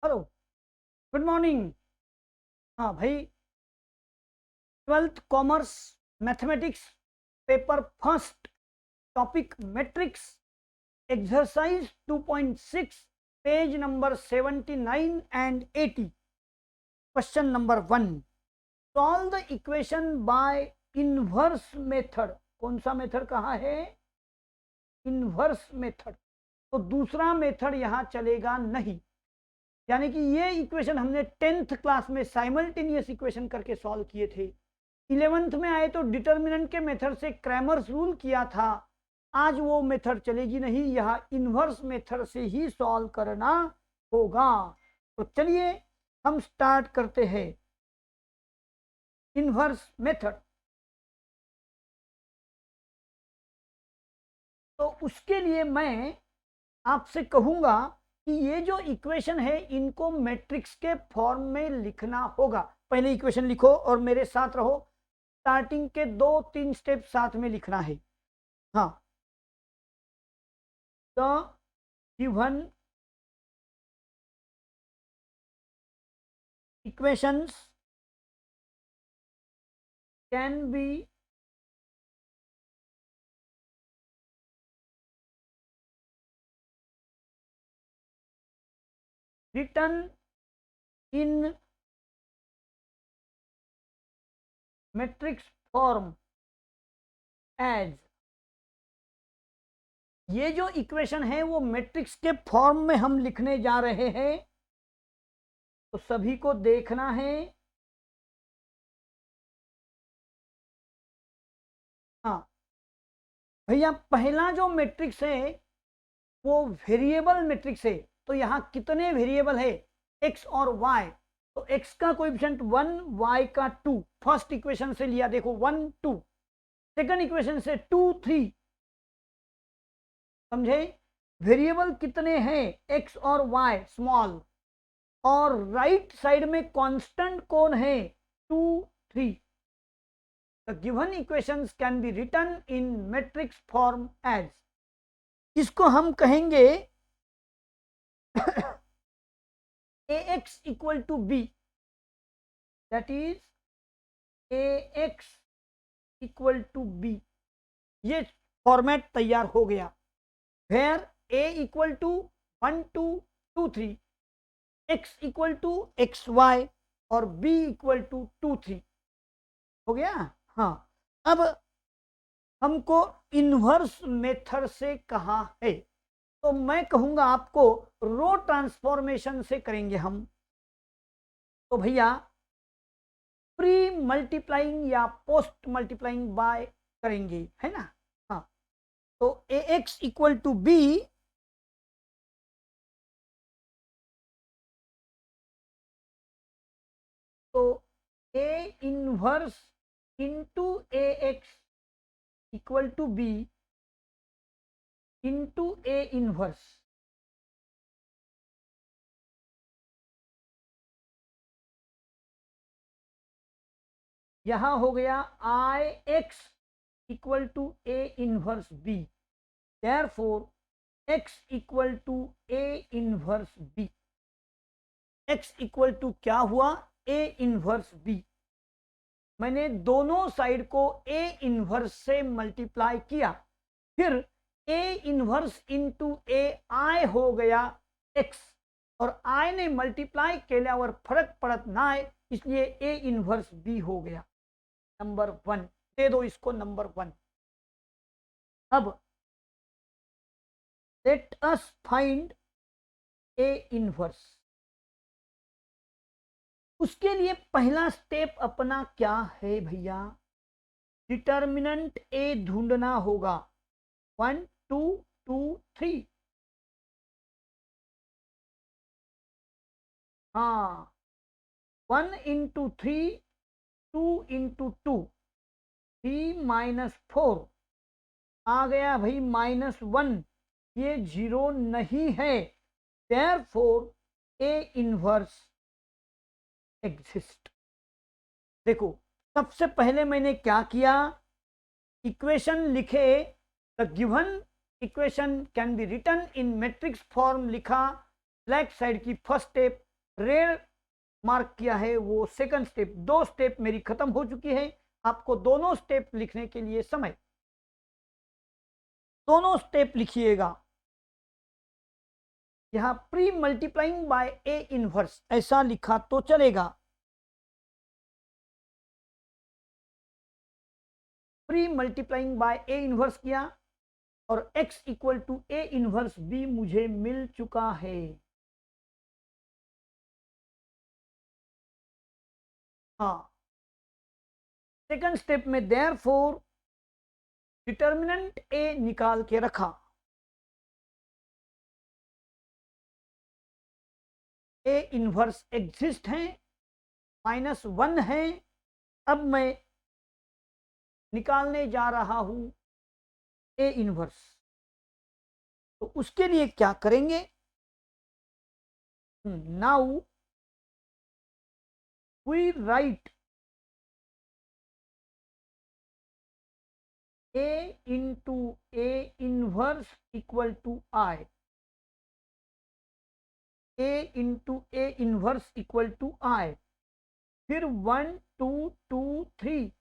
Hello, good morning. हाँ भाई, 12th commerce mathematics paper first, topic matrix, exercise 2.6, page number 79 and 80। Question number 1, solve the equation by inverse method. कौन सा method कहा है? Inverse method. तो दूसरा method यहां चलेगा नहीं, यानी कि ये इक्वेशन हमने 10th क्लास में साइमल्टेनियस इक्वेशन करके सॉल्व किए थे। 11th में आए तो डिटर्मिनेंट के मेथड से क्रैमर्स रूल किया था। आज वो मेथड चलेगी नहीं, यह इनवर्स मेथड से ही सॉल्व करना होगा। तो चलिए हम स्टार्ट करते हैं इनवर्स मेथड। तो उसके लिए मैं आपसे कहूंगा कि ये जो इक्वेशन है इनको मैट्रिक्स के फॉर्म में लिखना होगा। पहले इक्वेशन लिखो और मेरे साथ रहो। स्टार्टिंग के 2-3 स्टेप साथ में लिखना है। हाँ, the given equations can be written in matrix form as। ये जो इक्वेशन है वो मैट्रिक्स के फॉर्म में हम लिखने जा रहे हैं, तो सभी को देखना है। हाँ भैया, पहला जो मैट्रिक्स है वो वेरिएबल मैट्रिक्स है। तो यहां कितने वेरिएबल है? एक्स और वाई। तो एक्स का कोएफिशिएंट 1, वाई का 2। फर्स्ट इक्वेशन से लिया, देखो 1 2। सेकंड इक्वेशन से 2 3। समझे? वेरिएबल कितने हैं? एक्स और वाई स्मॉल। और राइट साइड में कांस्टेंट कौन है? 2 3। The given equations can be written in matrix form as. इसको हम कहेंगे ax equal to b, that is ax equal to b. ये फॉर्मेट तैयार हो गया। Where a equal to 1 2 2 3, x equal to x y और b इक्वल टू 2 3। हो गया। हाँ, अब हमको इनवर्स मेथड से कहा है, तो मैं कहूंगा आपको रो ट्रांसफॉर्मेशन से करेंगे हम। तो भैया प्री मल्टीप्लाइंग या पोस्ट मल्टीप्लाइंग बाय करेंगे, है ना? हाँ, तो A x equal to B, तो A inverse into A x equal to B into A inverse. यहां हो गया I x equal to A inverse B, therefore x equal to A inverse B. X equal to क्या हुआ? A inverse B. मैंने दोनों side को ए inverse से multiply किया, फिर ए इनवर्स इंटू ए आय हो गया एक्स, और आय ने मल्टीप्लाई केल्यावर फरक पड़त ना, इसलिए ए इनवर्स बी हो गया। नंबर 1 दे दो इसको, नंबर 1। अब late us find a inverse. उसके लिए पहला स्टेप अपना क्या है भैया? डिटर्मिनेंट ए ढूंढना होगा। 1 2 2 3। हाँ, 1 इंटू 3, 2 इंटू 2, 3 माइनस 4 आ गया भाई -1। ये 0 नहीं है, देयरफॉर ए इनवर्स एग्जिस्ट। देखो, सबसे पहले मैंने क्या किया? इक्वेशन लिखे, the given equation can be written in matrix form लिखा। लेफ्ट साइड की फर्स्ट स्टेप रेड मार्क किया है वो सेकंड स्टेप। 2 स्टेप मेरी खत्म हो चुकी है। आपको दोनों स्टेप लिखने के लिए समय, दोनों स्टेप लिखिएगा। यहां pre multiplying by A inverse ऐसा लिखा तो चलेगा। Pre multiplying by A inverse किया और x equal to A inverse b मुझे मिल चुका है। हाँ, सेकंड स्टेप में देयरफॉर डिटर्मिनेंट ए निकाल के रखा। ए इनवर्स एग्जिस्ट है, -1 है। अब मैं निकालने जा रहा हूं ए इनवर्स। तो उसके लिए क्या करेंगे? Now we write A into A inverse equal to I. A into A inverse equal to I. फिर 1 2 2 3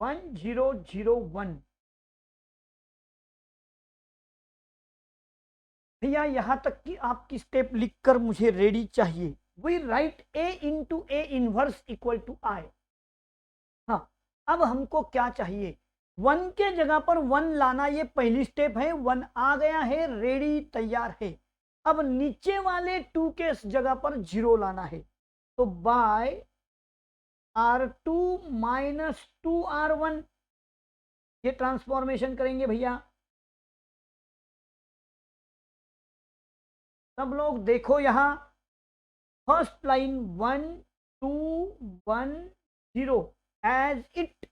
1 0 0 1। भैया यहां तक कि आपकी स्टेप लिखकर मुझे रेडी चाहिए। We write A into A inverse equal to I. हाँ, अब हमको क्या चाहिए? 1 के जगह पर 1 लाना, ये पहली स्टेप है। 1 आ गया है, रेडी तैयार है। अब नीचे वाले 2 के जगह पर 0 लाना है। तो बाय R2 माइनस 2R1 ये ट्रांसफॉर्मेशन करेंगे भैया। सब लोग देखो यहां, first line 1 2 1 0 as it,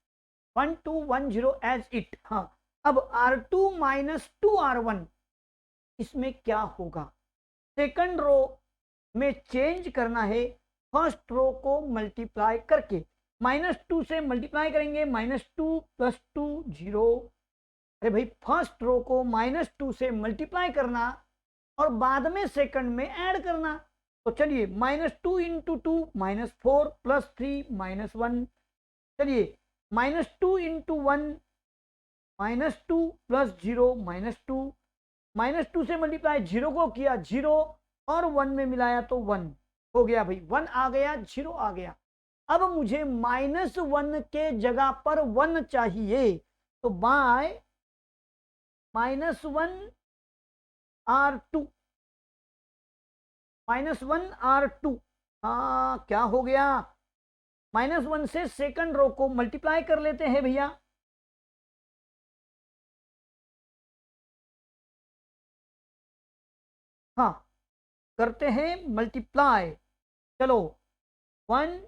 1 2 1 0 as it. हाँ, अब R2 माइनस 2R1 इसमें क्या होगा? सेकंड रो में चेंज करना है, फर्स्ट रो को मल्टीप्लाई करके। -2 से मल्टीप्लाई करेंगे, -2 + 2 0। अरे भाई, फर्स्ट रो को -2 से मल्टीप्लाई करना और बाद में सेकंड में ऐड करना। तो चलिए, -2 × 2 -4 + 3 -1। चलिए, -2 × 1 -2 + 0 -2। -2 से मल्टीप्लाई 0 को किया 0 और 1 में मिलाया तो 1 हो गया। भाई 1 आ गया, 0 आ गया। अब मुझे -1 के जगह पर 1 चाहिए। तो बाय -1 R2 -1 R2। हाँ, क्या हो गया? -1 से सेकंड रो को मल्टीप्लाई कर लेते हैं भैया। हाँ, करते हैं मल्टीप्लाई। चलो, 1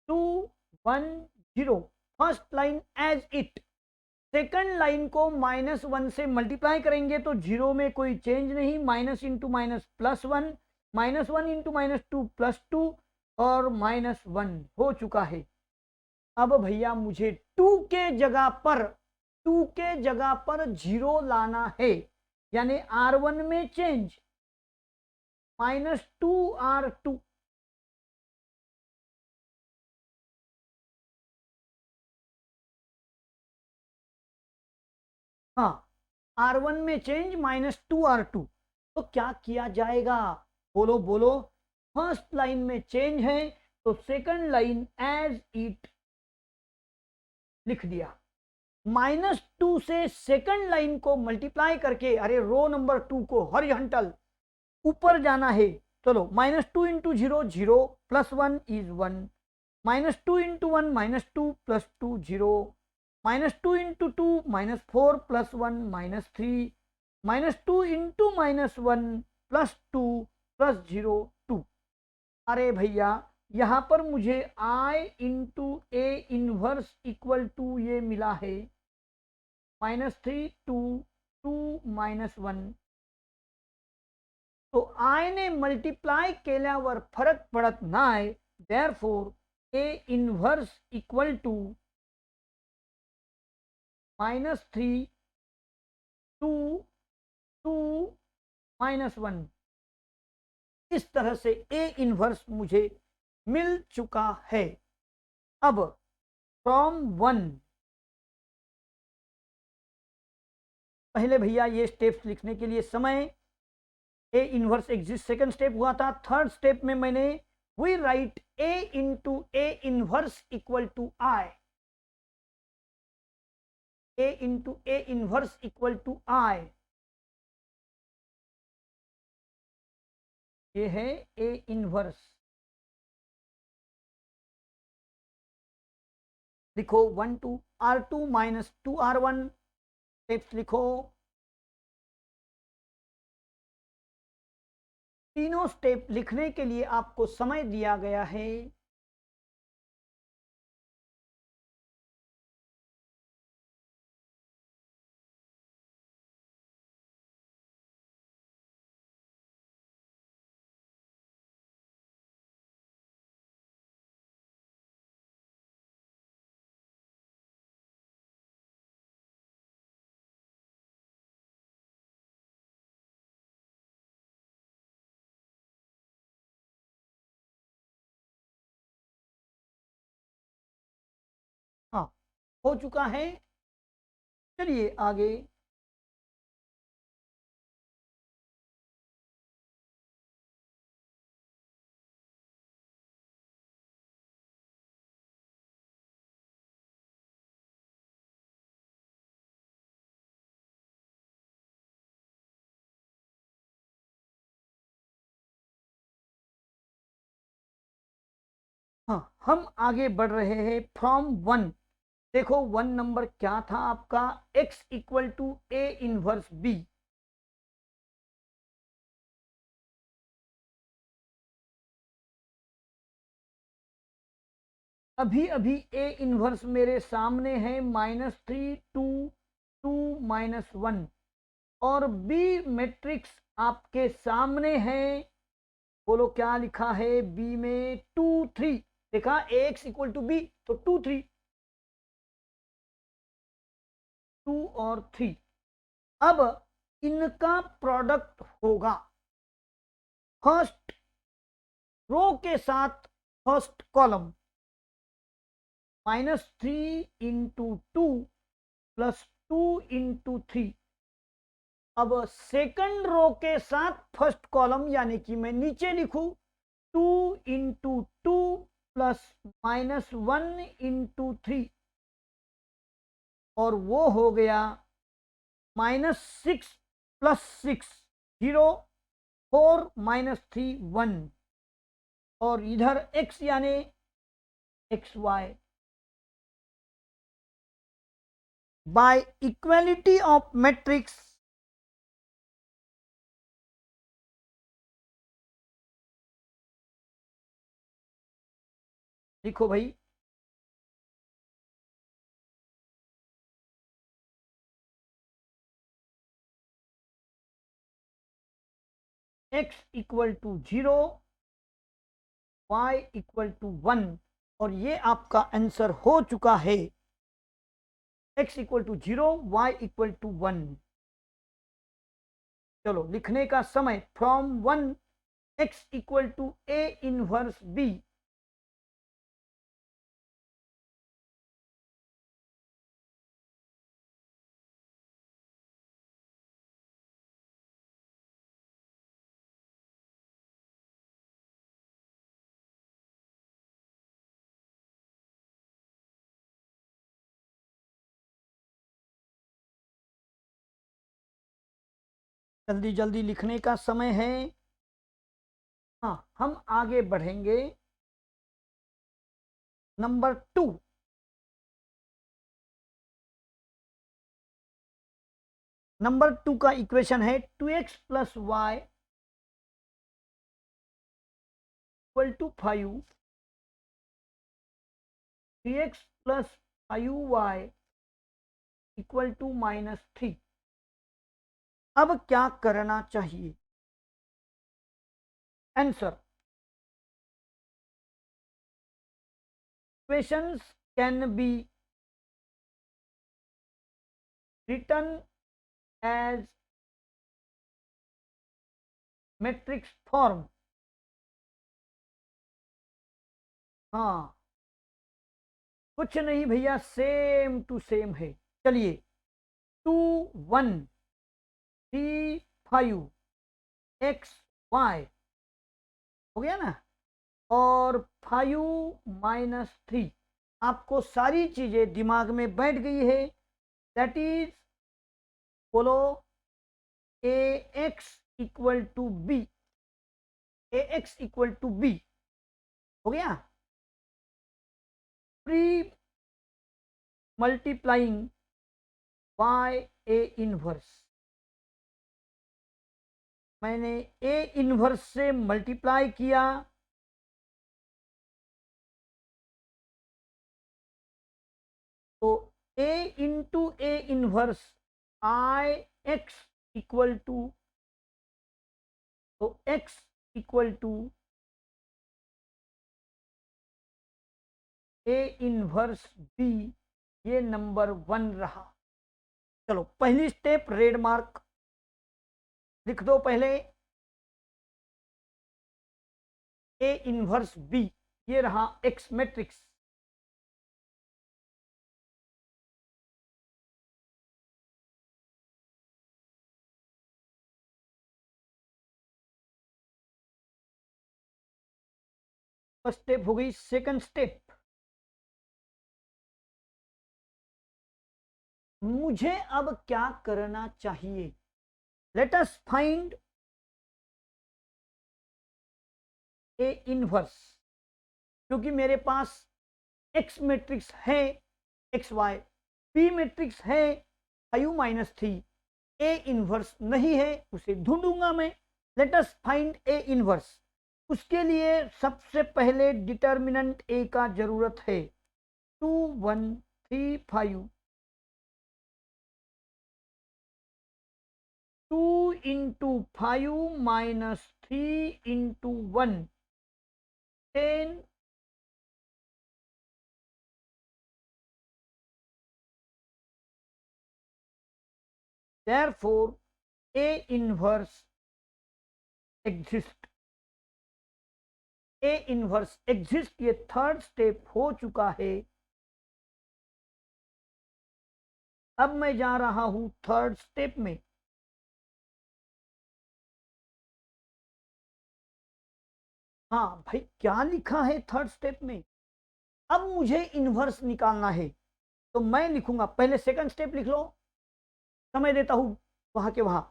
2 1 0 first line as it. Second line को -1 से मल्टीप्लाई करेंगे तो 0 में कोई चेंज नहीं, माइनस इंटू माइनस +1, -1 इंटू -2 +2 और -1 हो चुका है। अब भैया मुझे 2 के जगह पर 0 लाना है, यानी R1 में चेंज, -2R2। हाँ, R1 में चेंज -2R2। तो क्या किया जाएगा? बोलो बोलो। फर्स्ट लाइन में चेंज है तो सेकंड लाइन एज इट लिख दिया। -2 से सेकंड लाइन को मल्टीप्लाई करके, अरे रो नंबर 2 को हॉरिजॉन्टल ऊपर जाना है। चलो, -2 × 0 0 +1 इज 1, -2 × 1 -2 +2 0, -2 × 2 -4 +1 -3, -2 × -1 +2 +0 2। अरे भैया, यहां पर मुझे I × A inverse equal to ये मिला है, -3 2 2 -1। तो I ने मल्टीप्लाई केल्यावर फरक पडत नाही, therefore A inverse equal to -3 2 2 -1, इस तरह से ए इनवर्स मुझे मिल चुका है। अब फ्रॉम 1, पहले भैया ये स्टेप्स लिखने के लिए समय A inverse exist second step हुआ था। थर्ड स्टेप में मैंने we write A into A inverse equal to I, A into A inverse equal to I, ये है ए इनवर्स। लिखो 1 2 R2 माइनस 2R1, स्टेप्स लिखो। तीनों स्टेप लिखने के लिए आपको समय दिया गया है। हाँ, हो चुका है। चलिए आगे। हाँ, हम आगे बढ़ रहे हैं फ्रॉम 1। देखो 1 नंबर क्या था आपका, x equal to A inverse b. अभी अभी ए इनवर्स मेरे सामने है -3 2 2 -1, और बी मैट्रिक्स आपके सामने है। बोलो क्या लिखा है बी में, 2 3। देखा एक्स इक्वल टू बी तो 2 3, 2 और 3। अब इनका प्रोडक्ट होगा फर्स्ट रो के साथ first column, -3 into 2 plus 2 into 3। अब सेकंड रो के साथ फर्स्ट कॉलम, यानी कि मैं नीचे लिखूं 2 इंटू 2 प्लस -1 इंटू 3, और वो हो गया -6 प्लस 6 0, 4 -3 1, और इधर x यानी xy। By equality of matrix, लिखो भाई x equal to 0, y equal to 1, और ये आपका आंसर हो चुका है। x equal to 0, y equal to 1। चलो लिखने का समय from 1, x equal to A inverse b। जल्दी जल्दी लिखने का समय है। हाँ, हम आगे बढ़ेंगे। नंबर 2, नंबर 2 का इक्वेशन है 2x plus y equal to 5, 3x plus 5y equal to -3। अब क्या करना चाहिए? Answer, equations can be written as matrix form. हाँ, कुछ नहीं भैया, सेम टू सेम है। चलिए, 2 1 3 5 x y हो गया ना, और 5 - 3, आपको सारी चीजें दिमाग में बैठ गई है। दैट इज, बोलो, A x equal to B, A x equal to B हो गया। Pre multiplying by A inverse, मैंने ए इनवर्स से मल्टीप्लाई किया, तो A into A inverse I x equal to, तो x equal to A inverse B, ये number 1 रहा। चलो, पहली स्टेप रेड मार्क लिख दो पहले, ए इनवर्स बी, ये रहा एक्स मैट्रिक्स। फर्स्ट स्टेप हो गई। सेकंड स्टेप, मुझे अब क्या करना चाहिए? Late us find a inverse, क्योंकि मेरे पास एक्स मैट्रिक्स है एक्स वाई, पी मैट्रिक्स है 5 - 3, ए इनवर्स नहीं है, उसे ढूंढूंगा मैं। Late us find a inverse. उसके लिए सबसे पहले डिटर्मिनेंट ए का जरूरत है। 2 1 3 5, 2 into 5 - 3 into 1 10, therefore A inverse exist, A inverse exist, ये थर्ड स्टेप हो चुका है। अब मैं जा रहा हूं थर्ड स्टेप में। हाँ भाई, क्या लिखा है थर्ड स्टेप में? अब मुझे इनवर्स निकालना है, तो मैं लिखूंगा, पहले सेकंड स्टेप लिख लो, समय देता हूं वहां के वहां।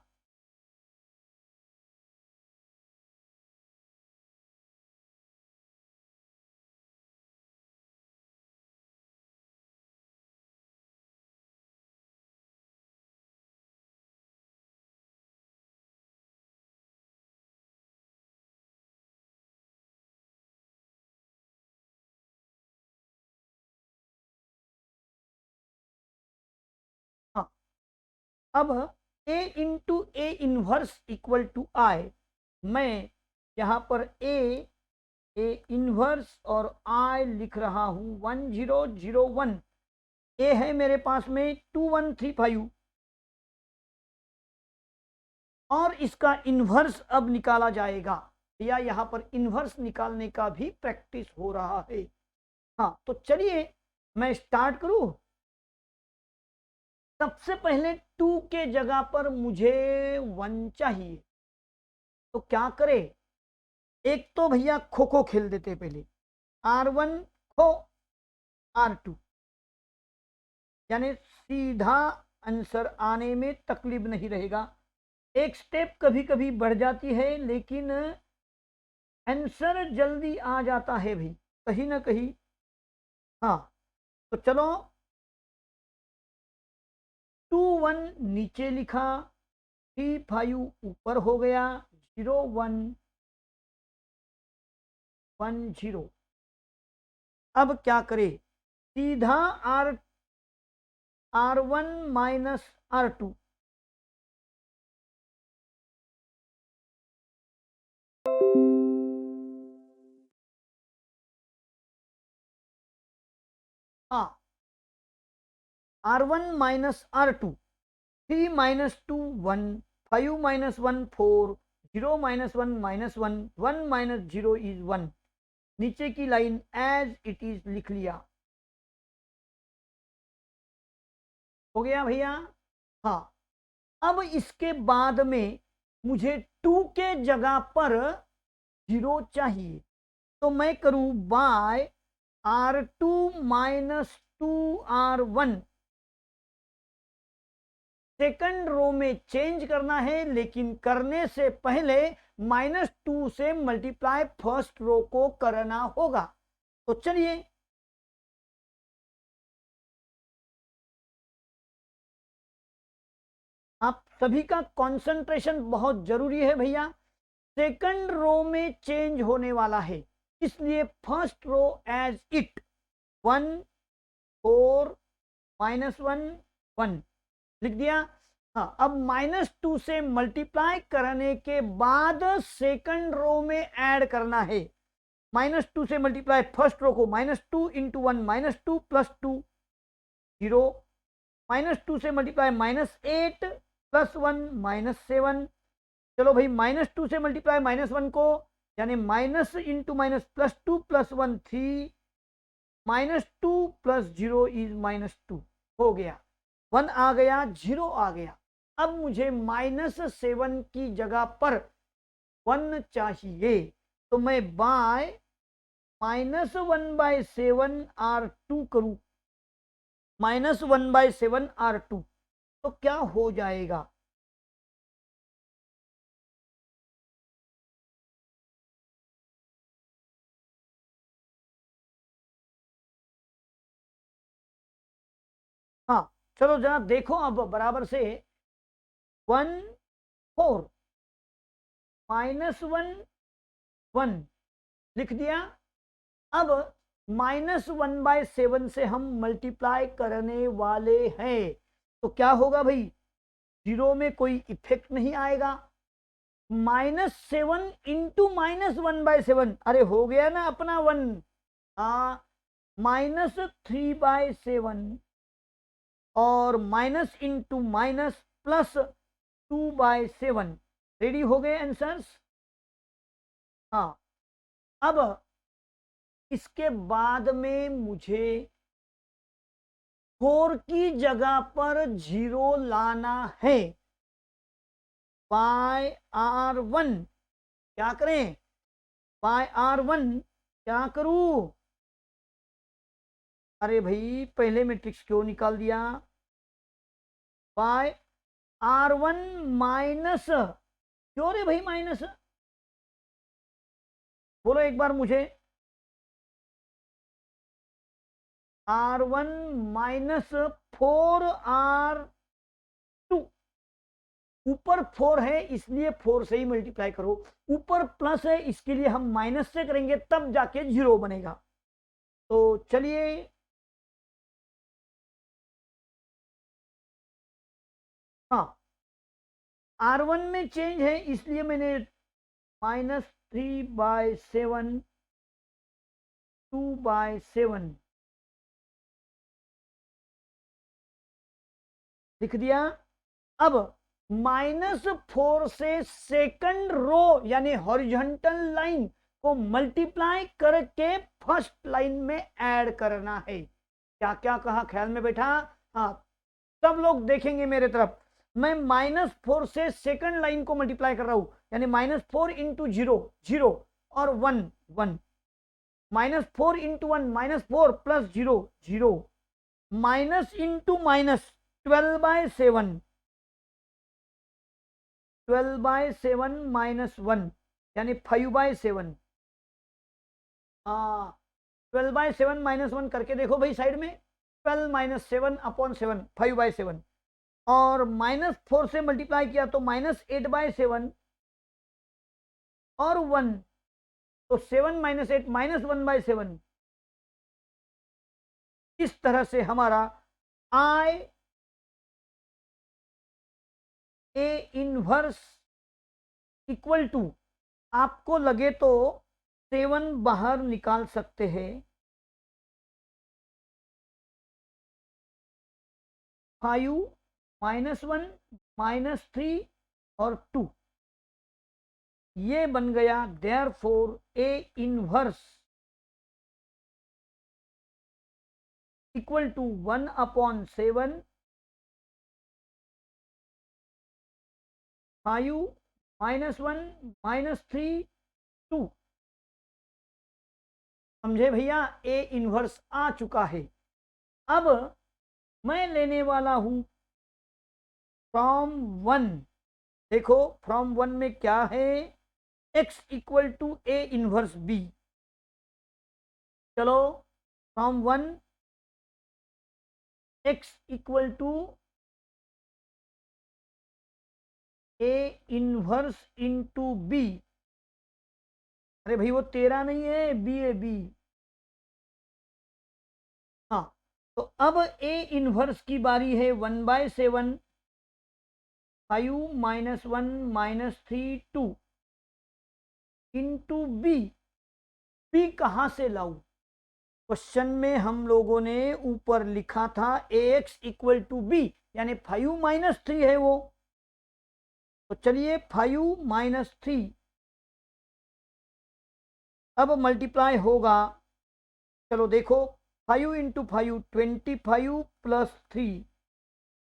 हाँ, अब A into A inverse equal to I, मैं यहां पर ए इनवर्स और आई लिख रहा हूं 1001। ए है मेरे पास में 2135, और इसका इन्वर्स अब निकाला जाएगा, या यहां पर इन्वर्स निकालने का भी प्रैक्टिस हो रहा है। हाँ, तो चलिए मैं स्टार्ट करूं। सबसे पहले 2 के जगह पर मुझे 1 चाहिए, तो क्या करें? एक तो भैया खो खो खेल देते पहले, R1 खो R2, यानी सीधा आंसर आने में तकलीफ नहीं रहेगा। एक स्टेप कभी कभी बढ़ जाती है, लेकिन आंसर जल्दी आ जाता है भाई, कहीं ना कहीं। हाँ, तो चलो, 2 1 नीचे लिखा, 3 5 ऊपर हो गया, 0 1 1 0। अब क्या करें? सीधा R1 माइनस R2, हाँ, R1 minus R2, 3 minus 2 1, 5 minus 1 4, 0 minus 1 minus 1, 1 minus 0 is 1। नीचे की लाइन एज इट इज लिख लिया। हो गया भैया? हाँ, अब इसके बाद में मुझे 2 के जगह पर 0 चाहिए, तो मैं करूं bye R2 minus 2R1। Second row में चेंज करना है, लेकिन करने से पहले -2 से मल्टीप्लाई फर्स्ट रो को करना होगा। तो चलिए, आप सभी का कंसंट्रेशन बहुत जरूरी है भैया। सेकंड रो में चेंज होने वाला है, इसलिए फर्स्ट रो एज इट 1 4 -1 1 लिख दिया। हाँ, अब -2 से मल्टीप्लाई करने के बाद सेकंड रो में ऐड करना है। -2 से मल्टीप्लाई फर्स्ट रो को, -2 इंटू 1 -2 प्लस 2 0, -2 से मल्टीप्लाई -8 प्लस 1 -7। चलो भाई, -2 से मल्टीप्लाई -1 को, यानी माइनस इंटू माइनस +2 + 1 3, -2 + 0 इज -2। हो गया, 1 आ गया, 0 आ गया। अब मुझे -7 की जगह पर 1 चाहिए, तो मैं बाय -1/7 R2 करूं। -1/7 R2 तो क्या हो जाएगा? हाँ, चलो जरा देखो अब बराबर से। 1 4 -1 1 लिख दिया। अब -1/7 से हम मल्टीप्लाई करने वाले हैं, तो क्या होगा भाई? 0 में कोई इफेक्ट नहीं आएगा। -7 इंटू -1/7, अरे हो गया ना अपना 1। हाँ, -3/7 और minus into minus plus 2/7। Ready हो गए आंसर्स? हाँ, अब इसके बाद में मुझे 4 की जगह पर 0 लाना है। बाय R1 क्या करें? बाय R1 क्या करूं? अरे भाई, पहले मैट्रिक्स क्यों निकाल दिया? बाय R1 माइनस, क्यों रे भाई माइनस? बोलो एक बार मुझे। R1 minus 4R2। ऊपर 4 है इसलिए 4 से ही मल्टीप्लाई करो, ऊपर प्लस है इसके लिए हम माइनस से करेंगे, तब जाके 0 बनेगा। तो चलिए, हाँ, R1 में चेंज है इसलिए मैंने -3/7 2/7 लिख दिया। अब -4 से सेकंड रो यानी हॉरिजॉन्टल लाइन को मल्टीप्लाई करके फर्स्ट लाइन में ऐड करना है। क्या क्या कहा, ख्याल में बैठा? हाँ, सब लोग देखेंगे मेरे तरफ। मैं -4 से सेकंड लाइन को मल्टीप्लाई कर रहा हूं, यानी -4 इंटू 0 0 और 1 1, -4 into 1 -4 plus 0 0, minus into minus 12/7, 12/7 -1 यानी 5/7। हाँ, 12/7 -1 करके देखो भाई साइड में, 12 - 7/7 5/7, और -4 से मल्टीप्लाई किया तो -8/7 और 1, तो 7 - 8 -1/7। इस तरह से हमारा I A inverse equal to, आपको लगे तो 7 बाहर निकाल सकते हैं, 5 -1 -3 और 2, ये बन गया therefore a inverse equal to 1/7 5 -1 -3 2। समझे भैया, ए इनवर्स आ चुका है। अब मैं लेने वाला हूं फ्रॉम 1। देखो फ्रॉम 1 में क्या है, x equal to A inverse B. चलो from 1 x equal to A inverse into B. अरे भाई वो 13 नहीं है, बी है बी। हाँ, तो अब ए इनवर्स की बारी है। 1/7 5 -1 -3 2 इंटू बी। बी कहाँ से लाऊं? क्वेश्चन में हम लोगों ने ऊपर लिखा था ए एक्स इक्वल टू बी, यानी 5 -3 है वो। तो चलिए 5 -3 अब मल्टीप्लाई होगा। चलो देखो 5 इंटू 5 25 प्लस 3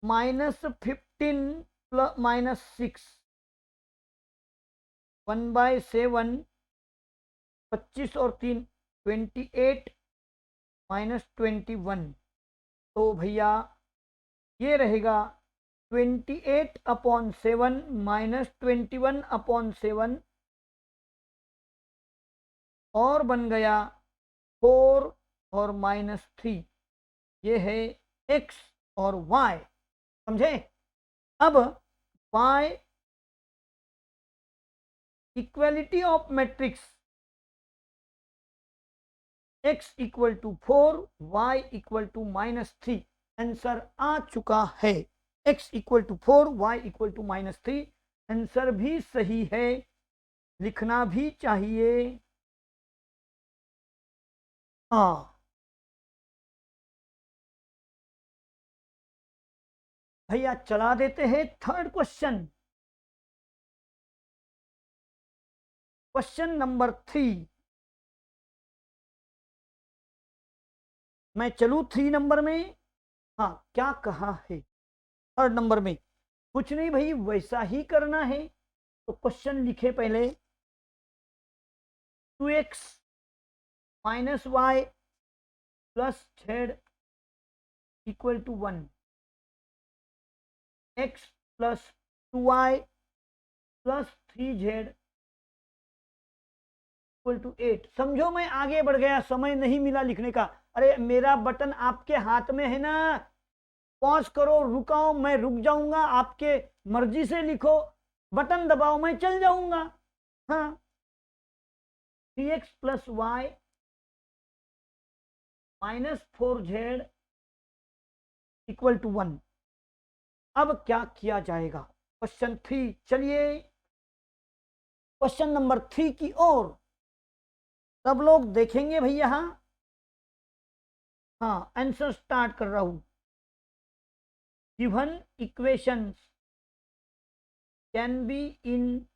-15 प्लस -6 1/7 25 और 3 28 -21। तो भैया ये रहेगा 28/7 -21/7 और बन गया 4 और -3। ये है x और y। समझे? अब y equality of matrix x equal to 4 y equal to -3। Answer आ चुका है। x equal to 4 y equal to -3। Answer भी सही है, लिखना भी चाहिए। हाँ भैया चला देते हैं थर्ड क्वेश्चन। Question number 3। मैं चलूं 3 नंबर में। हाँ क्या कहा है थर्ड नंबर में? कुछ नहीं भाई, वैसा ही करना है। तो क्वेश्चन लिखे पहले 2x -y plus z equal to 1, x plus 2y plus 3z equal to 8। समझो मैं आगे बढ़ गया, समय नहीं मिला लिखने का। अरे मेरा बटन आपके हाथ में है ना, पॉज करो, रुकाओ, मैं रुक जाऊंगा, आपके मर्जी से लिखो, बटन दबाओ मैं चल जाऊंगा। हाँ 3x plus Y -4z equal to 1। अब क्या किया जाएगा? क्वेश्चन 3, चलिए क्वेश्चन नंबर 3 की ओर सब लोग देखेंगे भैया। हाँ आंसर स्टार्ट कर रहा हूं। Given equations can be in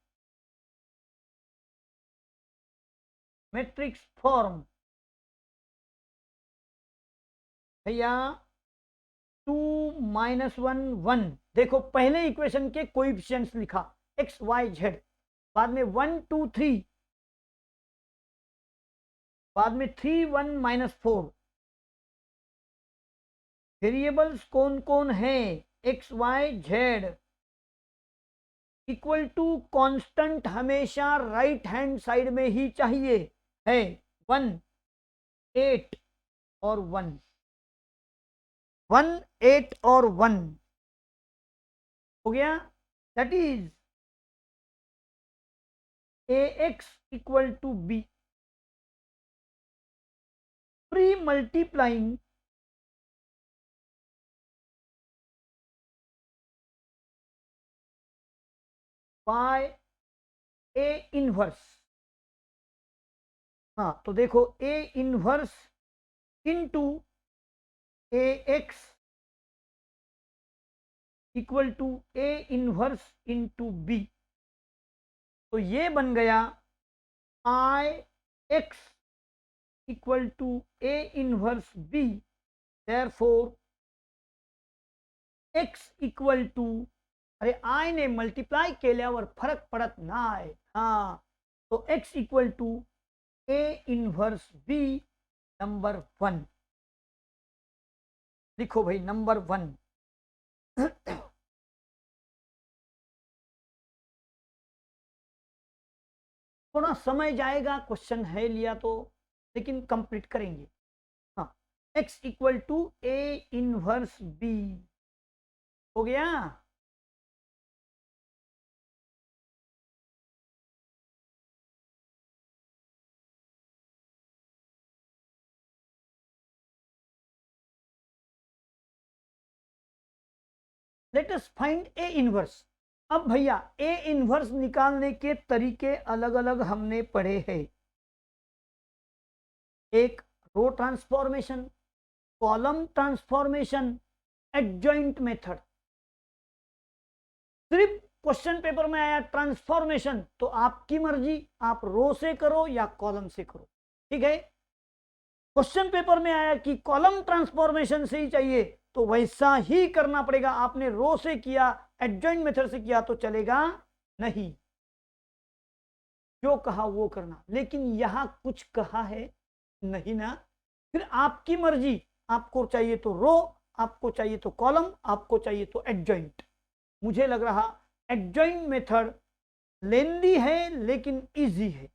matrix form. भैया 2 -1 1। देखो पहले इक्वेशन के कोएफिशिएंट्स लिखा x y z, बाद में 1 2 3, बाद में 3 1 -4। वेरिएबल्स कौन कौन है? x y z। Equal to constant हमेशा राइट हैंड साइड में ही चाहिए है। 1 8 और 1 1 8 और 1 हो गया। That is ax equal to b। Pre multiplying by A inverse. हाँ तो देखो A inverse into A x equal to A inverse into B. तो ये बन गया I x equal to A inverse B, therefore x equal to, अरे आय ने मल्टीप्लाय केल्यावर फरक पडत नाही, हाँ, तो x equal to A inverse b number 1। लिखो भाई नंबर 1। थोड़ा समय जाएगा, क्वेश्चन है लिया तो, लेकिन कंप्लीट करेंगे। हाँ, x equal to A inverse b हो गया। Let us find a inverse. अब भैया ए इनवर्स निकालने के तरीके अलग अलग हमने पढ़े हैं। एक row transformation, column transformation, adjoint method. सिर्फ क्वेश्चन पेपर में आया ट्रांसफॉर्मेशन, तो आपकी मर्जी, आप रो से करो या कॉलम से करो, ठीक है। क्वेश्चन पेपर में आया कि कॉलम ट्रांसफॉर्मेशन से ही चाहिए, तो वैसा ही करना पड़ेगा। आपने रो से किया, एडजॉइंट मेथड से किया तो चलेगा नहीं, जो कहा वो करना। लेकिन यहां कुछ कहा है नहीं ना, फिर आपकी मर्जी, आपको चाहिए तो रो, आपको चाहिए तो कॉलम, आपको चाहिए तो एडजॉइंट। मुझे लग रहा एडजॉइंट मेथड लेंदी है लेकिन इजी है,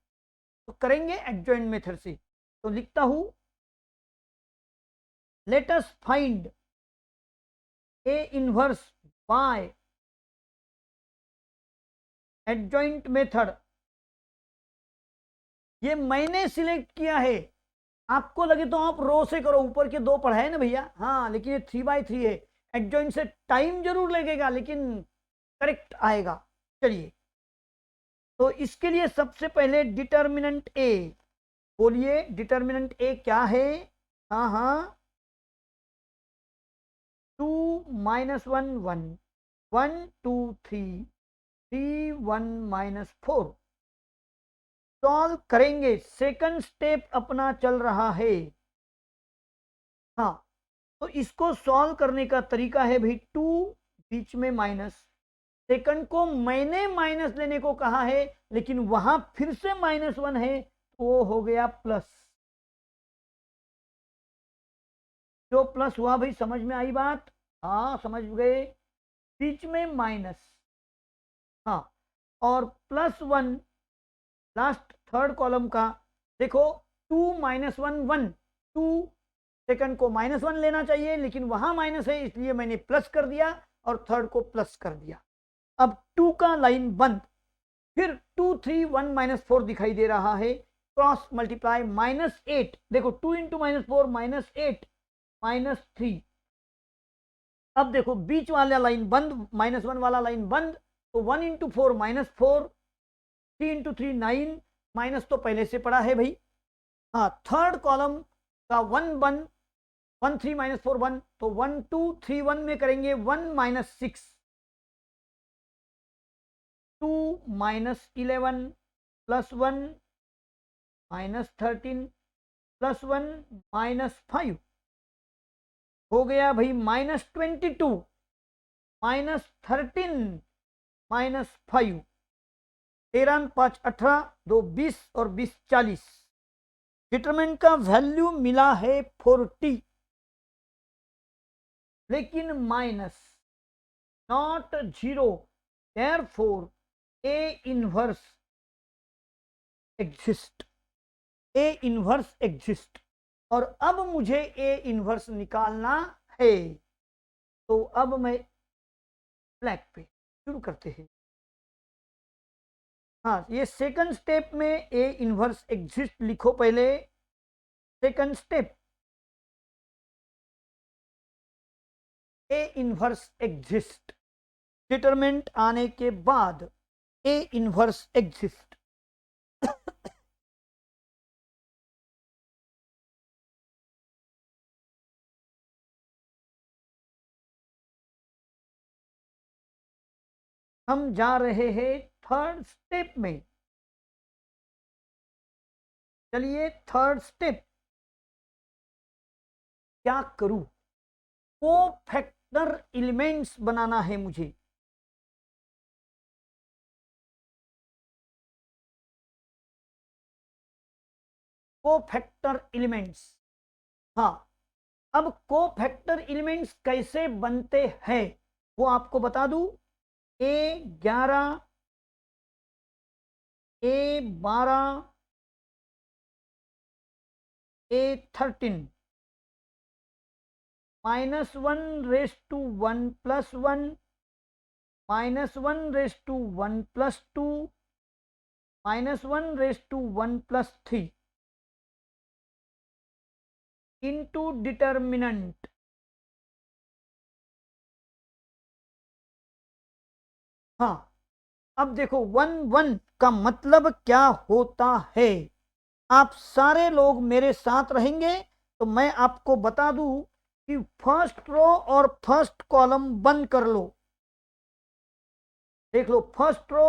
तो करेंगे एडजॉइंट मेथड से। तो लिखता हूं, late us find a inverse by adjoint method. ये मैंने सिलेक्ट किया है, आपको लगे तो आप रो से करो, ऊपर के दो पढ़ाए ना भैया, हाँ, लेकिन ये 3x3 है। एडजॉइंट से टाइम जरूर लगेगा लेकिन करेक्ट आएगा। चलिए, तो इसके लिए सबसे पहले डिटर्मिनेंट ए, बोलिए डिटर्मिनेंट ए क्या है। हाँ हाँ, 2 -1 1 1 2 3 3 1 -4। सॉल्व करेंगे, सेकंड स्टेप अपना चल रहा है। हाँ, तो इसको सॉल्व करने का तरीका है भाई, 2 बीच में माइनस, सेकंड को मैंने माइनस लेने को कहा है, लेकिन वहां फिर से -1 है, तो वो हो गया प्लस। जो प्लस हुआ भाई, समझ में आई बात, हाँ समझ गए, बीच में माइनस, हाँ, और +1 लास्ट थर्ड कॉलम का। देखो 2 -1 1, 2, सेकंड को -1 लेना चाहिए लेकिन वहां माइनस है, इसलिए मैंने प्लस कर दिया और थर्ड को प्लस कर दिया। अब 2 का लाइन बंद, फिर 2 3 1 -4 दिखाई दे रहा है, क्रॉस मल्टीप्लाई -8। देखो 2 इंटू -4 -8 -3। अब देखो बीच वाला लाइन बंद, -1 वाला लाइन बंद, तो 1 इंटू 4 -4, 3 इंटू 3 9, माइनस तो पहले से पड़ा है भाई। हाँ, थर्ड कॉलम का 1 1 1 3 -4 1, तो 1 2 3 1 में करेंगे 1 -6, 2 -11 +1 -13 +1 -5 हो गया भाई -22 -13 -5। 13 5 18, 2 20 और 20 40। डिटरमिनेंट का वैल्यू मिला है 40, लेकिन minus not 0, therefore a inverse exist, A inverse exist. और अब मुझे ए इनवर्स निकालना है, तो अब मैं ब्लैक पे शुरू करते हैं। हाँ, ये सेकंड स्टेप में ए इनवर्स एग्जिस्ट लिखो पहले, सेकंड स्टेप ए इनवर्स एग्जिस्ट, डिटरमिनेंट आने के बाद ए इनवर्स एग्जिस्ट। हम जा रहे हैं थर्ड स्टेप में। चलिए थर्ड स्टेप क्या करूं? कोफैक्टर एलिमेंट्स बनाना है मुझे। कोफैक्टर एलिमेंट्स, हाँ। अब कोफैक्टर एलिमेंट्स कैसे बनते हैं वो आपको बता दूं। A11, A12, A13, -1 + 1 -1 + 2 -1 + 3 into determinant. हाँ, अब देखो 1 1 का मतलब क्या होता है। आप सारे लोग मेरे साथ रहेंगे तो मैं आपको बता दूं कि फर्स्ट रो और फर्स्ट कॉलम बंद कर लो। देख लो फर्स्ट रो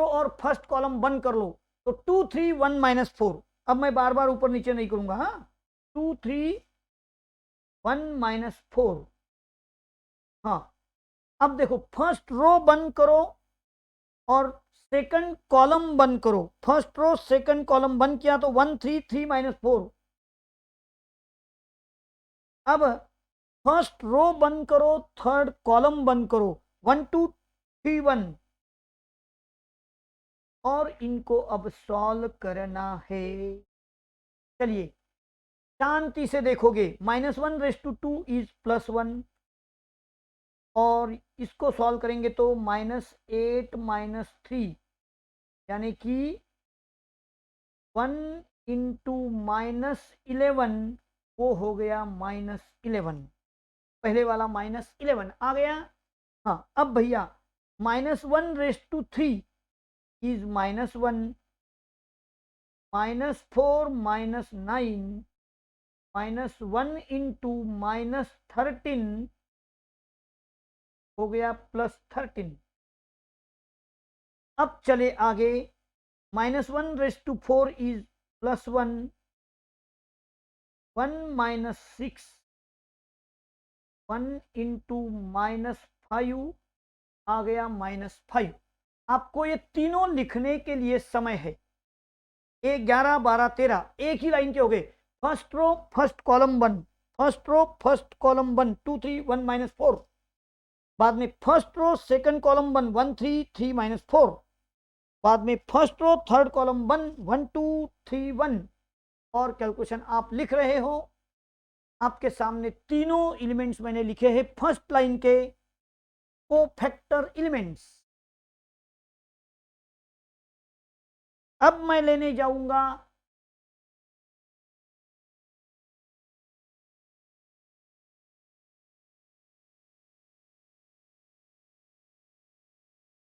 और फर्स्ट कॉलम बंद कर लो। तो 2 3 1 -4। अब मैं बार बार ऊपर नीचे नहीं करूंगा। हाँ, 2 3 1 -4। हाँ, अब देखो फर्स्ट रो बंद करो और सेकंड कॉलम बंद करो। फर्स्ट रो सेकंड कॉलम बंद किया तो 1 3 3 -4। अब फर्स्ट रो बंद करो, थर्ड कॉलम बंद करो, 1 2 3 1। और इनको अब सॉल्व करना है। चलिए शांति से देखोगे। -1/2 इज +1 और इसको सॉल्व करेंगे तो -8 -3 यानी कि 1 इंटू -11 वो हो गया -11। पहले वाला -11 आ गया। हाँ, अब भैया -1/3 इज -1 -4 -9 -1 इंटू -13 हो गया +13। अब चले आगे। -1/4 इज +1 1 -6 1 इंटू -5 आ गया -5। आपको ये तीनों लिखने के लिए समय है। 1 11 12 13 एक ही लाइन के हो गए। First row first column 1, first row first column 1 2 3 1 -4। बाद में फर्स्ट रो सेकंड कॉलम 1 1 3 3 -4। बाद में फर्स्ट रो थर्ड कॉलम 1 1 2 3 1। और कैलकुलेशन आप लिख रहे हो। आपके सामने तीनों एलिमेंट्स मैंने लिखे हैं फर्स्ट लाइन के कोफैक्टर एलिमेंट्स। अब मैं लेने जाऊंगा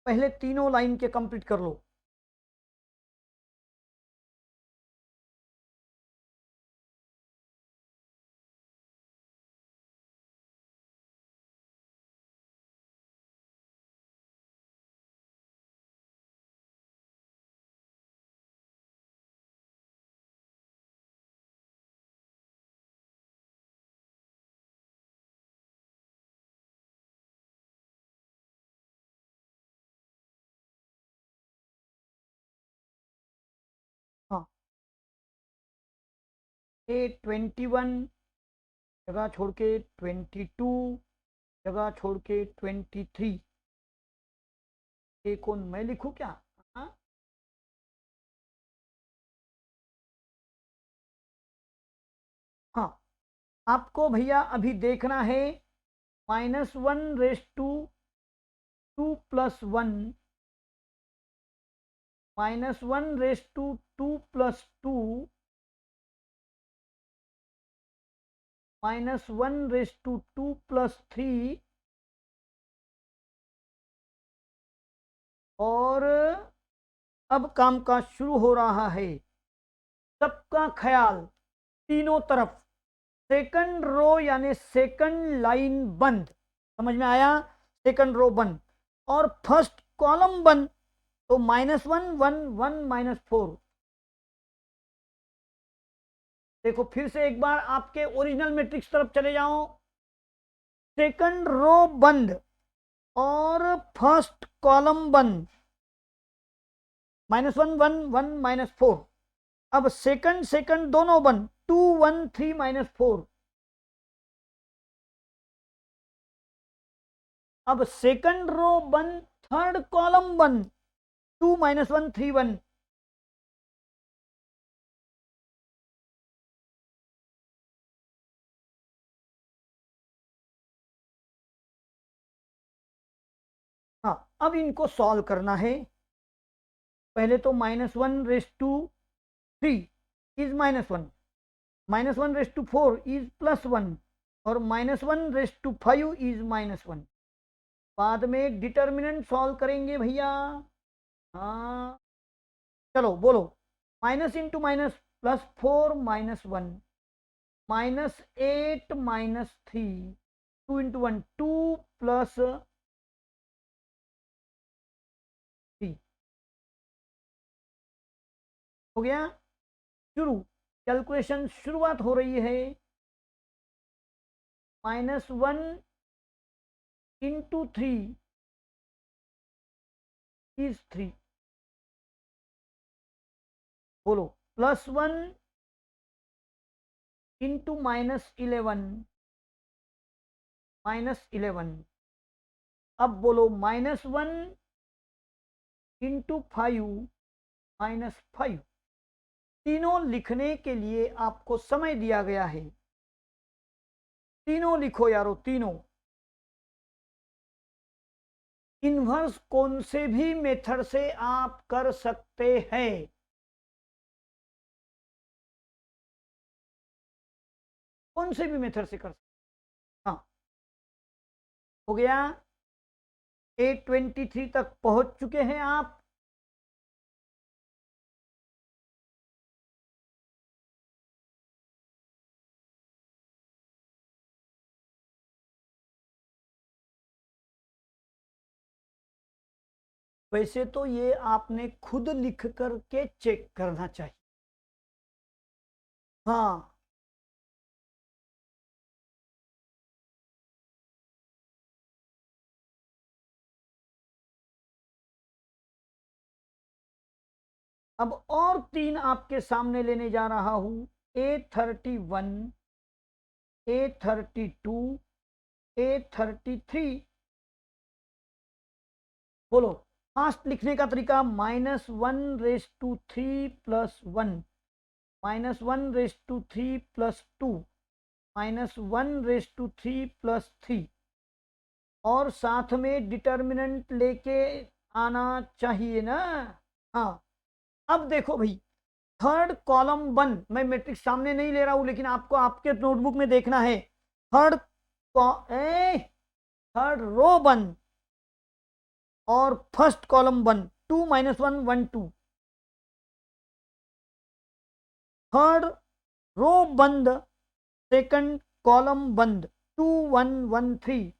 पहले तीनों लाइन के कंप्लीट कर लो। हाँ, A21 जगह छोड़ के 22 जगह छोड़ के 23। ए कौन मैं लिखूं क्या? हाँ, हाँ, आपको भैया अभी देखना है -1/2 + 1 -1/2 + 2 -1/2 + 3 और अब काम का शुरू हो रहा है। सबका ख्याल तीनों तरफ सेकंड रो यानी सेकंड लाइन बंद, समझ में आया? सेकंड रो बंद और फर्स्ट कॉलम बंद, तो -1 1 1 -4। देखो फिर से एक बार आपके ओरिजिनल मैट्रिक्स तरफ चले जाओ। सेकंड रो बंद और फर्स्ट कॉलम बंद, -1 1 1 -4। अब सेकंड सेकंड दोनों बंद, 2 1 3 -4। अब सेकंड रो बंद, थर्ड कॉलम बंद, 2 -1 3 1। हाँ, अब इनको सॉल्व करना है। पहले तो -1⁻³ इज -1, -1⁻⁴ इज +1 और -1⁻⁵ इज -1। बाद में डिटर्मिनेंट सॉल्व करेंगे भैया। हाँ चलो बोलो, माइनस इंटू माइनस +4 -1 -8 -3, 2 इंटू 1 2 +3। हो गया शुरू, कैलकुलेशन शुरुआत हो रही है। -1 इंटू 3 इज 3। बोलो, +1 इंटू -11 -11। अब बोलो -1 इंटू 5 -5। तीनों लिखने के लिए आपको समय दिया गया है, तीनों लिखो यारो, तीनों। इन्वर्स कौन से भी मेथड से आप कर सकते हैं, कौन से भी मेथड से कर सकते। हाँ हो गया, 823 तक पहुंच चुके हैं आप। वैसे तो ये आपने खुद लिख करके चेक करना चाहिए। हाँ अब और तीन आपके सामने लेने जा रहा हूं, A31 A32 A33। बोलो फास्ट लिखने का तरीका, -1⁻³ + 1 -1⁻³ + 2 -1⁻³ + 3 और साथ में डिटर्मिनेंट लेके आना चाहिए ना। हाँ अब देखो भाई, थर्ड कॉलम बंद, मैं मैट्रिक्स सामने नहीं ले रहा हूं लेकिन आपको आपके नोटबुक में देखना है। थर्ड थर्ड रो बंद और फर्स्ट कॉलम बंद, 2 -1 1 2। थर्ड रो बंद, सेकंड कॉलम बंद, 2 1 1 3।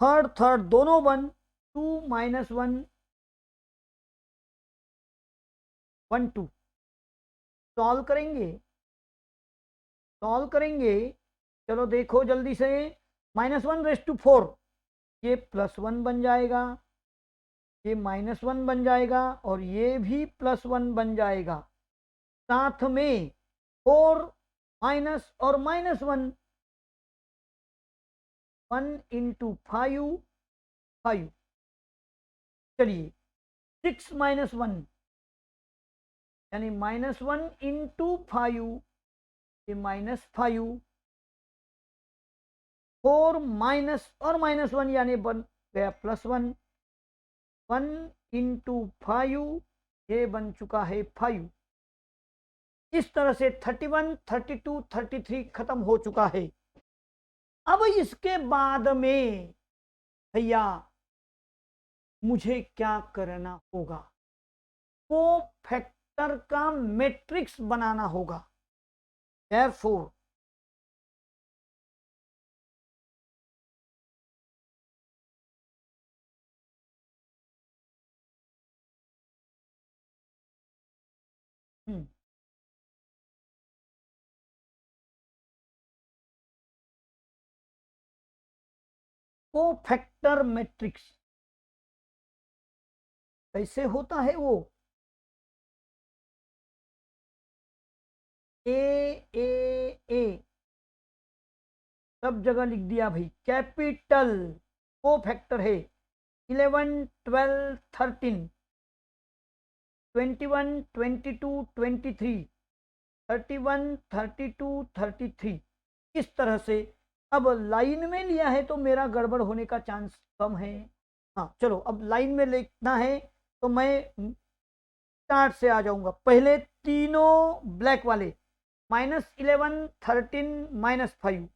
थर्ड थर्ड दोनों बंद, 2 -1 1 2। सॉल्व करेंगे, सॉल्व करेंगे। चलो देखो जल्दी से, -1⁻⁴ ये +1 बन जाएगा, ये -1 बन जाएगा और ये भी +1 बन जाएगा। साथ में 4 माइनस और -1, 1 इंटू 5 5। चलिए 6 -1 यानी -1 इंटू 5, ये -5। 4 माइनस और -1 यानी बन गया +1, 1 इंटू 5 ये बन चुका है 5। इस तरह से 31 32 33 खत्म हो चुका है। अब इसके बाद में भैया मुझे क्या करना होगा, को फैक्टर का मैट्रिक्स बनाना होगा। therefore कोफैक्टर मैट्रिक्स कैसे होता है वो? ए ए ए सब जगह लिख दिया भाई, कैपिटल कोफैक्टर है 11 12 13 21 22 23 31 32 33 इस तरह से। अब लाइन में लिया है तो मेरा गड़बड़ होने का चांस कम है। हाँ चलो, अब लाइन में लिखना है तो मैं स्टार्ट से आ जाऊंगा। पहले तीनों ब्लैक वाले -11 13 -5,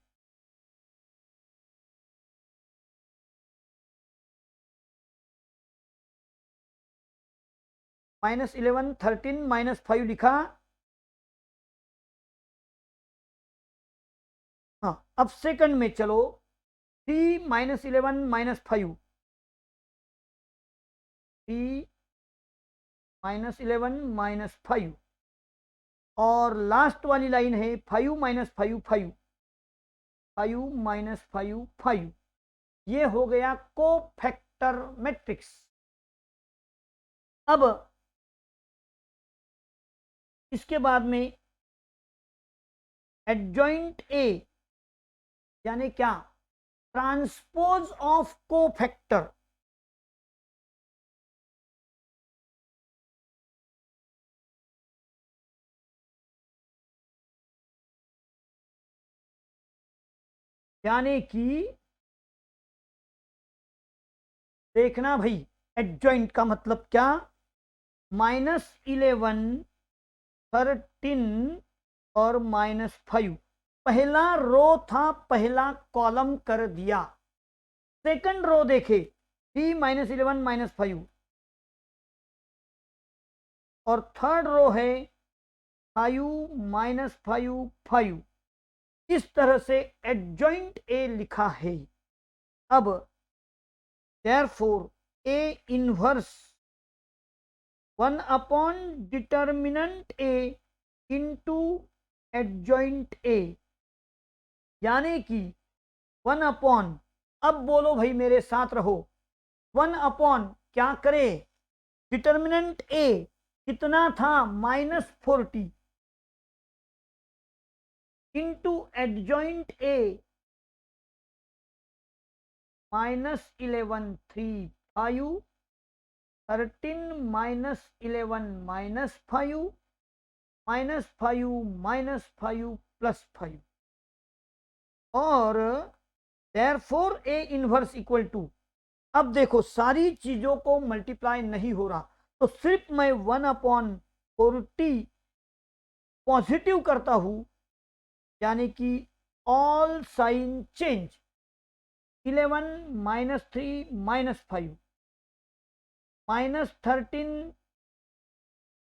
-11 13 -5 लिखा। हाँ अब सेकंड में चलो, 3 -11 -5, 3 -11 -5, और लास्ट वाली लाइन है 5 -5 5, 5 -5 5। ये हो गया कोफैक्टर मैट्रिक्स। अब इसके बाद में एडजॉइंट ए यानी क्या? Transpose of cofactor. यानी कि देखना भाई, एडजॉइंट का मतलब क्या? -11 13 और -5 पहला रो था, पहला कॉलम कर दिया। सेकंड रो देखे 3 -11 -5, और थर्ड रो है 5 -5 5। इस तरह से एडजॉइंट ए लिखा है। अब therefore a inverse 1 upon determinant A into adjoint A, यानी कि 1 अपॉन, अब बोलो भाई मेरे साथ रहो, 1 अपॉन क्या करे? डिटर्मिनेंट ए कितना था? -40 इंटू एडजॉइंट ए -11 3 5 13 -11 -5 -5 -5 +5, और therefore a inverse equal to. अब देखो सारी चीजों को मल्टीप्लाई नहीं हो रहा, तो सिर्फ मैं 1/40 पॉजिटिव करता हूं, यानी कि ऑल साइन चेंज। 11 -3 -5 -13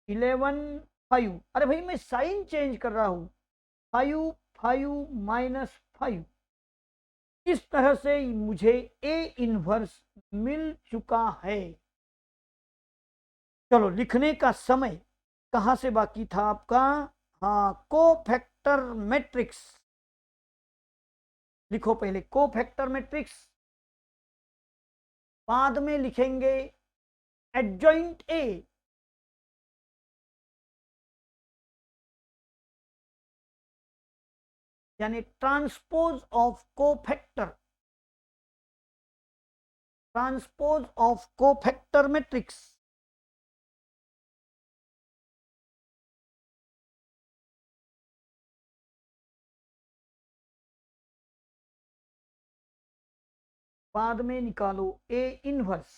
11 5। अरे भाई मैं साइन चेंज कर रहा हूं, 5 5 -5। इस तरह से मुझे ए इनवर्स मिल चुका है। चलो लिखने का समय कहां से बाकी था आपका? हाँ, कोफैक्टर मैट्रिक्स लिखो पहले, कोफैक्टर मैट्रिक्स, बाद में लिखेंगे एडजॉइंट ए। यानी transpose of cofactor, transpose of cofactor matrix. बाद में निकालो ए इनवर्स।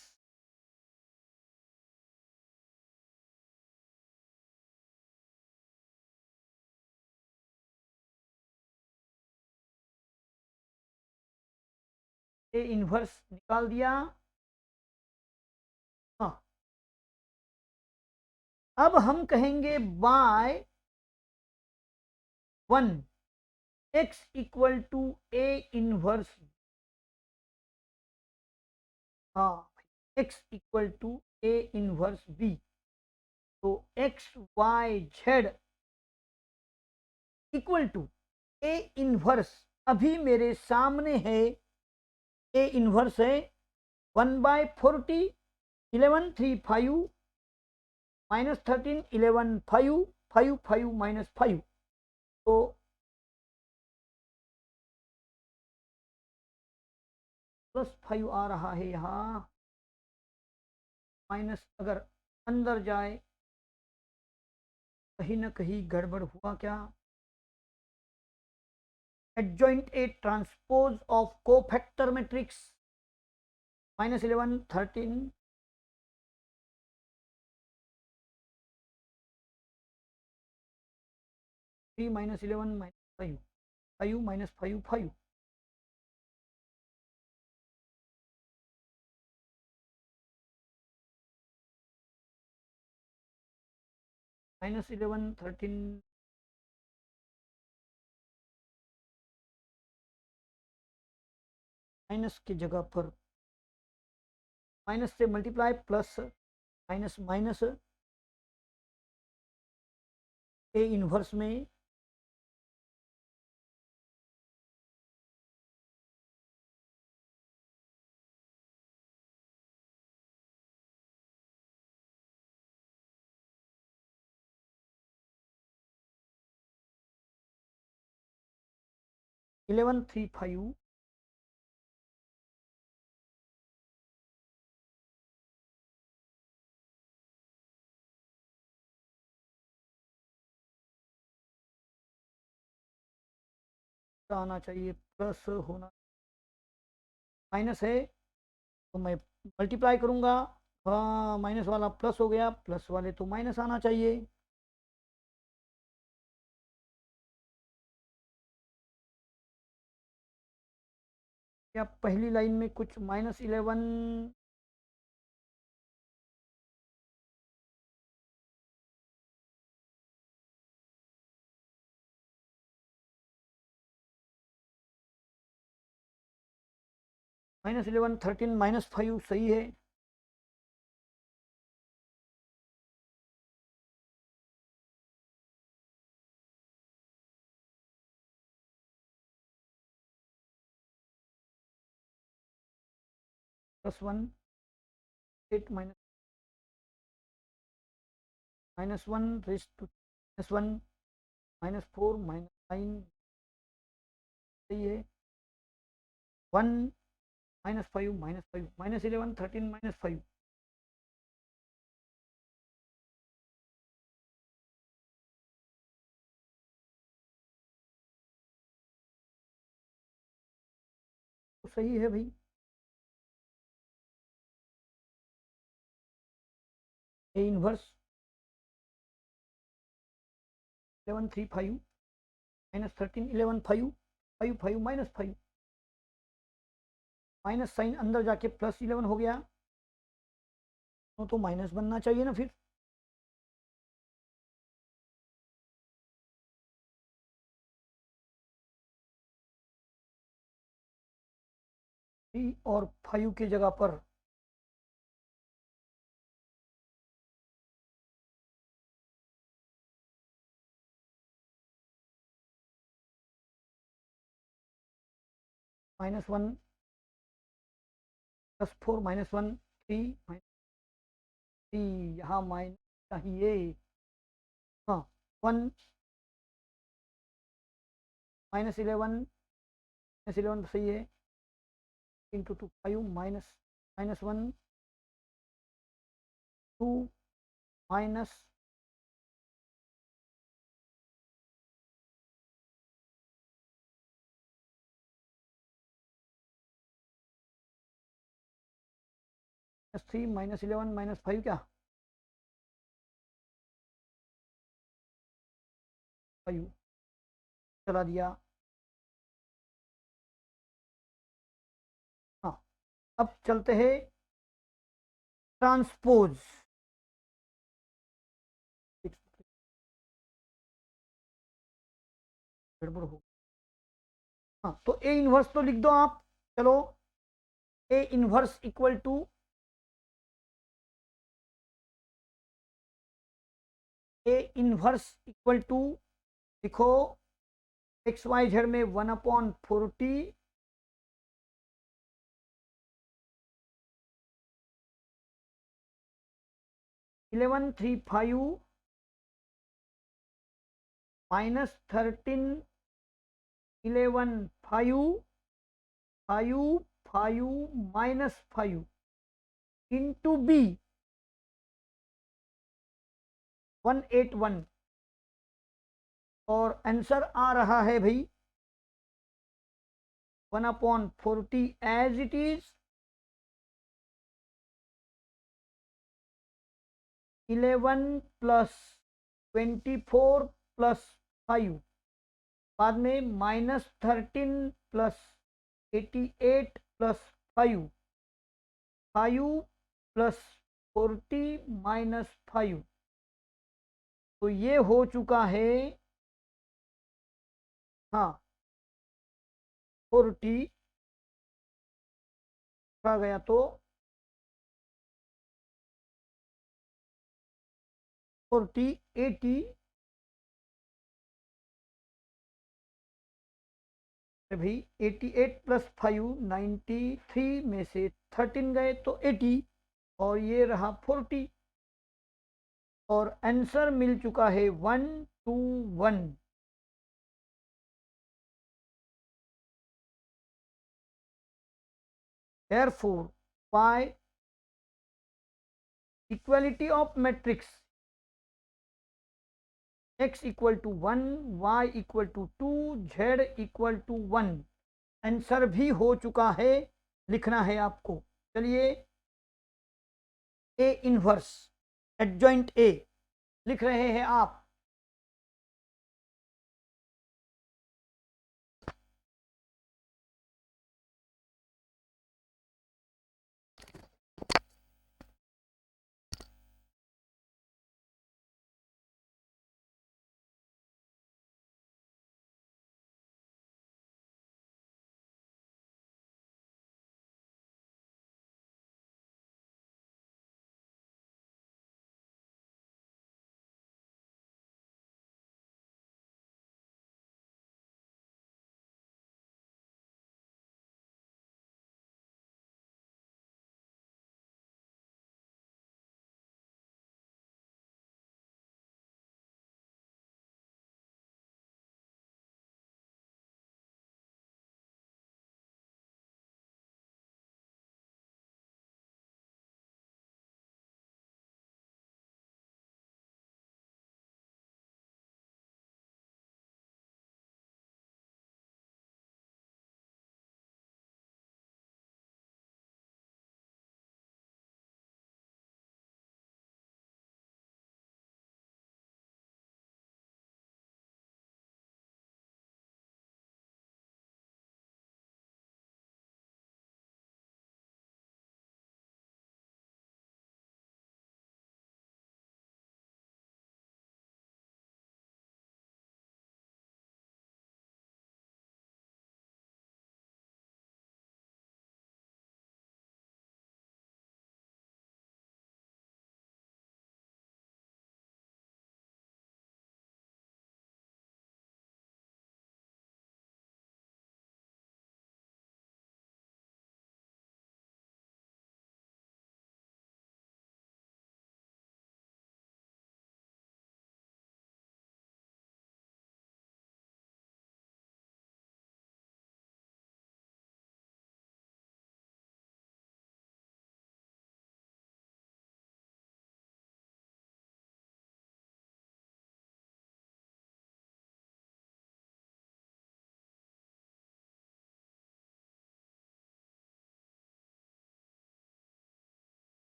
ए इनवर्स निकाल दिया। हाँ अब हम कहेंगे by 1 x equal to a inverse, हाँ x equal to a inverse b, तो x y z equal to A inverse, अभी मेरे सामने है ए इनवर्स है 1/40, 11 3 5 -13 11 5 5 5 -5, तो +5 आ रहा है यहाँ, माइनस अगर अंदर जाए कहीं ना कहीं गड़बड़ हुआ क्या। adjoint a transpose of cofactor matrix -11 13 3 -11 -5 5 -5 5 -11 13 minus की जगह पर माइनस से multiply plus minus minus A inverse में 11 3 5 आना चाहिए, प्लस होना, माइनस है तो मैं मल्टीप्लाई करूंगा, हाँ माइनस वाला प्लस हो गया, प्लस वाले तो माइनस आना चाहिए। या पहली लाइन में कुछ -11 -11 13 -5 सही है। +1 8 -1 रेज टू -1 -4 -9 सही है। 1 -5 -5 -11 13 -5 तो सही है भाई। ए इनवर्स 11 3 5 -13 11 5 5 5 -5, माइनस साइन अंदर जाके +11 हो गया, तो माइनस बनना चाहिए ना फिर। थ्री और 5 की जगह पर -1 +4 -1 3 -3, यहाँ माइनस चाहिए, हाँ 1 -11 -11 सही है, इंटू 2 5 -1 2 माइनस -3 -11 -5 क्या 5 चला दिया। हाँ अब चलते हैं ट्रांसपोज। गड़बड़ हो। हाँ तो ए इनवर्स तो लिख दो आप। चलो ए इनवर्स इक्वल टू लिखो एक्स वाई जेड में 1/40 1135 माइनस 13 11 5 माइनस 5 इंटू बी 181 और आंसर आ रहा है भाई 1/40 as it is 11 plus 24 plus 5 बाद में minus 13 plus 88 plus 5 plus 40 minus 5 तो ये हो चुका है हाँ 40 आ गया तो 40 80 भाई 88 प्लस 5 93 में से 13 गए तो 80 और ये रहा 40 और आंसर मिल चुका है 121। therefore by equality of matrix x equal to 1 y equal to 2 z equal to 1 answer भी हो चुका है। लिखना है आपको। चलिए ए इनवर्स एडजॉइंट ए लिख रहे हैं आप।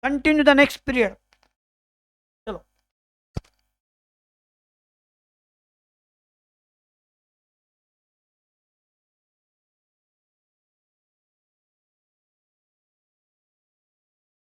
Continue the next period.